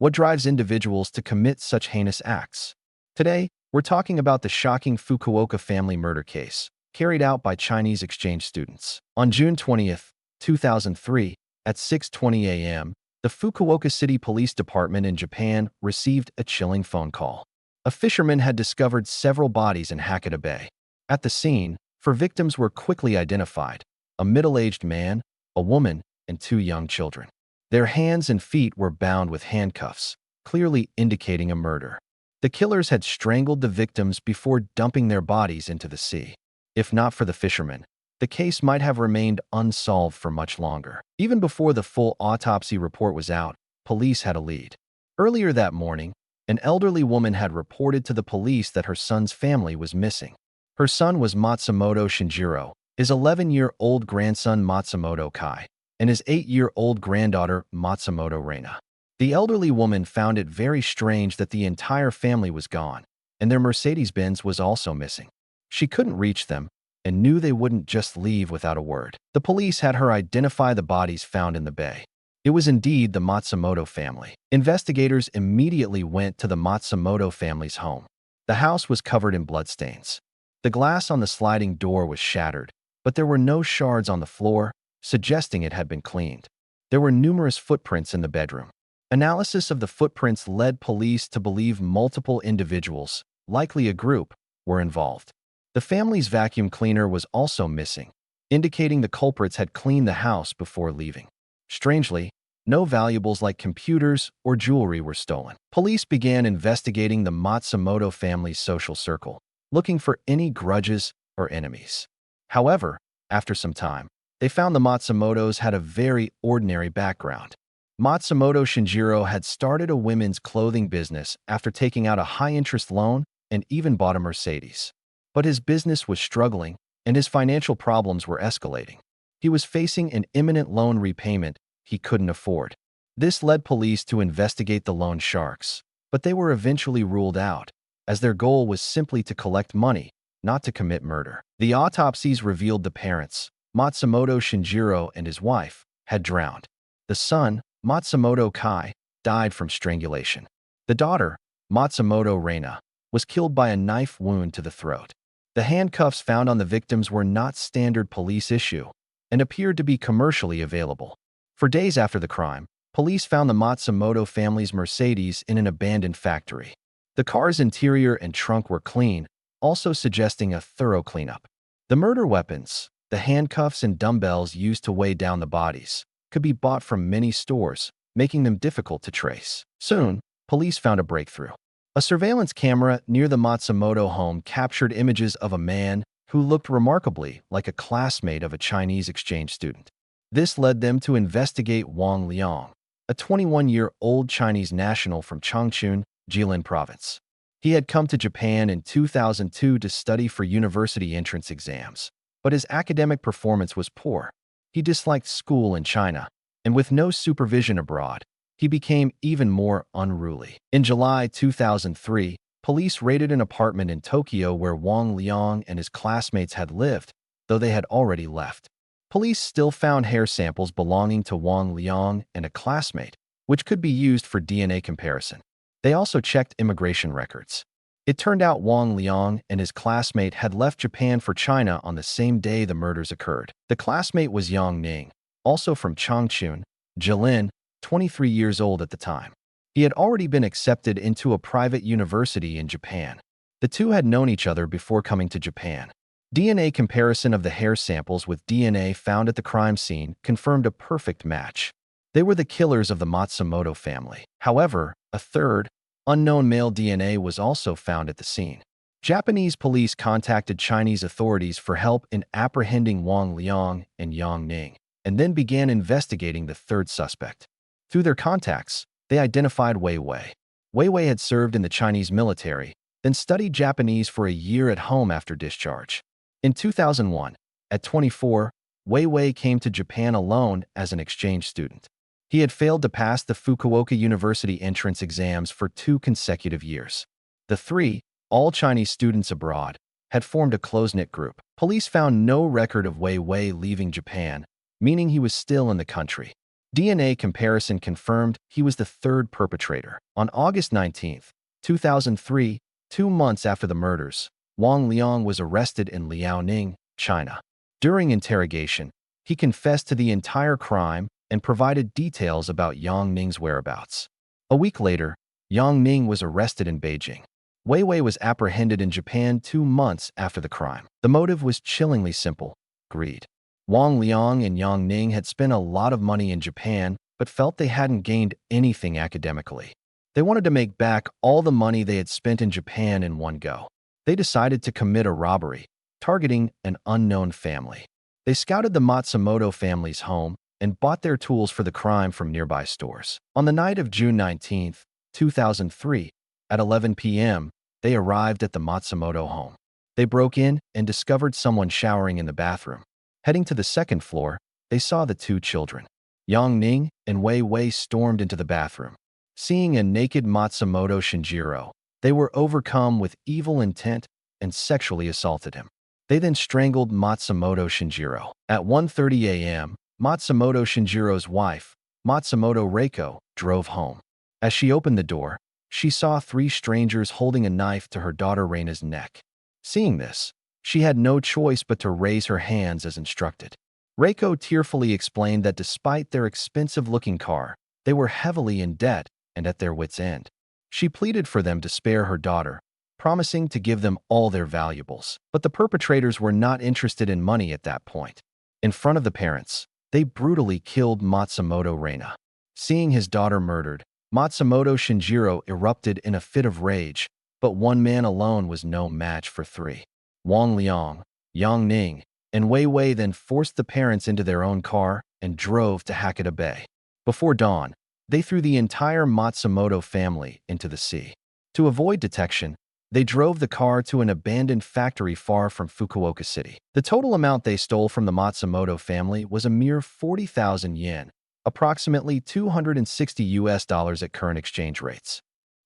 What drives individuals to commit such heinous acts? Today, we're talking about the shocking Fukuoka family murder case, carried out by Chinese exchange students. On June 20th, 2003, at 6:20 a.m., the Fukuoka City Police Department in Japan received a chilling phone call. A fisherman had discovered several bodies in Hakata Bay. At the scene, 4 victims were quickly identified: a middle-aged man, a woman, and 2 young children. Their hands and feet were bound with handcuffs, clearly indicating a murder. The killers had strangled the victims before dumping their bodies into the sea. If not for the fishermen, the case might have remained unsolved for much longer. Even before the full autopsy report was out, police had a lead. Earlier that morning, an elderly woman had reported to the police that her son's family was missing. Her son was Matsumoto Shinjiro, his 11-year-old grandson Matsumoto Kai, and his 8-year-old granddaughter Matsumoto Reina. The elderly woman found it very strange that the entire family was gone, and their Mercedes-Benz was also missing. She couldn't reach them and knew they wouldn't just leave without a word. The police had her identify the bodies found in the bay. It was indeed the Matsumoto family. Investigators immediately went to the Matsumoto family's home. The house was covered in bloodstains. The glass on the sliding door was shattered, but there were no shards on the floor, suggesting it had been cleaned. There were numerous footprints in the bedroom. Analysis of the footprints led police to believe multiple individuals, likely a group, were involved. The family's vacuum cleaner was also missing, indicating the culprits had cleaned the house before leaving. Strangely, no valuables like computers or jewelry were stolen. Police began investigating the Matsumoto family's social circle, looking for any grudges or enemies. However, after some time, they found the Matsumotos had a very ordinary background. Matsumoto Shinjiro had started a women's clothing business after taking out a high-interest loan and even bought a Mercedes. But his business was struggling, and his financial problems were escalating. He was facing an imminent loan repayment he couldn't afford. This led police to investigate the loan sharks, but they were eventually ruled out, as their goal was simply to collect money, not to commit murder. The autopsies revealed the parents, Matsumoto Shinjiro and his wife, had drowned. The son, Matsumoto Kai, died from strangulation. The daughter, Matsumoto Reina, was killed by a knife wound to the throat. The handcuffs found on the victims were not standard police issue and appeared to be commercially available. For days after the crime, police found the Matsumoto family's Mercedes in an abandoned factory. The car's interior and trunk were clean, also suggesting a thorough cleanup. The murder weapons, the handcuffs and dumbbells used to weigh down the bodies, could be bought from many stores, making them difficult to trace. Soon, police found a breakthrough. A surveillance camera near the Matsumoto home captured images of a man who looked remarkably like a classmate of a Chinese exchange student. This led them to investigate Wang Liang, a 21-year-old Chinese national from Changchun, Jilin Province. He had come to Japan in 2002 to study for university entrance exams, but his academic performance was poor. He disliked school in China, and with no supervision abroad, he became even more unruly. In July 2003, police raided an apartment in Tokyo where Wang Liang and his classmates had lived, though they had already left. Police still found hair samples belonging to Wang Liang and a classmate, which could be used for DNA comparison. They also checked immigration records. It turned out Wang Liang and his classmate had left Japan for China on the same day the murders occurred. The classmate was Yang Ning, also from Changchun, Jilin, 23 years old at the time. He had already been accepted into a private university in Japan. The two had known each other before coming to Japan. DNA comparison of the hair samples with DNA found at the crime scene confirmed a perfect match. They were the killers of the Matsumoto family. However, a third, unknown male DNA was also found at the scene. Japanese police contacted Chinese authorities for help in apprehending Wang Liang and Yang Ning, and then began investigating the third suspect. Through their contacts, they identified Wei Wei. Wei Wei had served in the Chinese military, then studied Japanese for a year at home after discharge. In 2001, at 24, Wei Wei came to Japan alone as an exchange student. He had failed to pass the Fukuoka University entrance exams for 2 consecutive years. The 3, all Chinese students abroad, had formed a close-knit group. Police found no record of Wei Wei leaving Japan, meaning he was still in the country. DNA comparison confirmed he was the third perpetrator. On August 19, 2003, 2 months after the murders, Wang Liang was arrested in Liaoning, China. During interrogation, he confessed to the entire crime and provided details about Yang Ning's whereabouts. A week later, Yang Ning was arrested in Beijing. Wei Wei was apprehended in Japan 2 months after the crime. The motive was chillingly simple: greed. Wang Liang and Yang Ning had spent a lot of money in Japan but felt they hadn't gained anything academically. They wanted to make back all the money they had spent in Japan in one go. They decided to commit a robbery, targeting an unknown family. They scouted the Matsumoto family's home and bought their tools for the crime from nearby stores. On the night of June 19, 2003, at 11 p.m., they arrived at the Matsumoto home. They broke in and discovered someone showering in the bathroom. Heading to the second floor, they saw the two children. Yang Ning and Wei Wei stormed into the bathroom. Seeing a naked Matsumoto Shinjiro, they were overcome with evil intent and sexually assaulted him. They then strangled Matsumoto Shinjiro. At 1:30 a.m., Matsumoto Shinjiro's wife, Matsumoto Reiko, drove home. As she opened the door, she saw three strangers holding a knife to her daughter Reina's neck. Seeing this, she had no choice but to raise her hands as instructed. Reiko tearfully explained that despite their expensive-looking car, they were heavily in debt and at their wits' end. She pleaded for them to spare her daughter, promising to give them all their valuables. But the perpetrators were not interested in money at that point. In front of the parents, they brutally killed Matsumoto Reina. Seeing his daughter murdered, Matsumoto Shinjiro erupted in a fit of rage, but one man alone was no match for three. Wang Liang, Yang Ning, and Wei Wei then forced the parents into their own car and drove to Hakata Bay. Before dawn, they threw the entire Matsumoto family into the sea. To avoid detection, they drove the car to an abandoned factory far from Fukuoka City. The total amount they stole from the Matsumoto family was a mere 40,000 yen, approximately $260 at current exchange rates.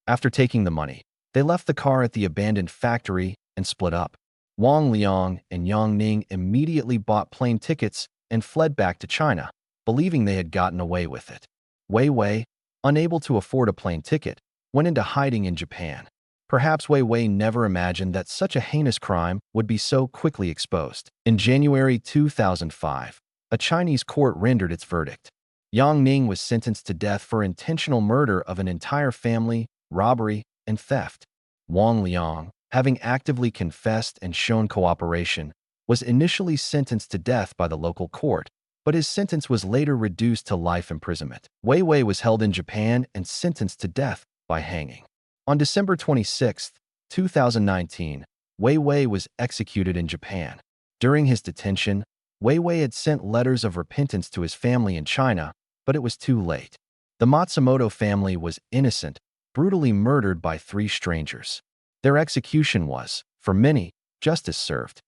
After taking the money, they left the car at the abandoned factory and split up. Wang Liang and Yang Ning immediately bought plane tickets and fled back to China, believing they had gotten away with it. Wei Wei, unable to afford a plane ticket, went into hiding in Japan. Perhaps Wei Wei never imagined that such a heinous crime would be so quickly exposed. In January 2005, a Chinese court rendered its verdict. Yang Ning was sentenced to death for intentional murder of an entire family, robbery, and theft. Wang Liang, having actively confessed and shown cooperation, was initially sentenced to death by the local court, but his sentence was later reduced to life imprisonment. Wei Wei was held in Japan and sentenced to death by hanging. On December 26, 2019, Wei Wei was executed in Japan. During his detention, Wei Wei had sent letters of repentance to his family in China, but it was too late. The Matsumoto family was innocent, brutally murdered by three strangers. Their execution was, for many, justice served.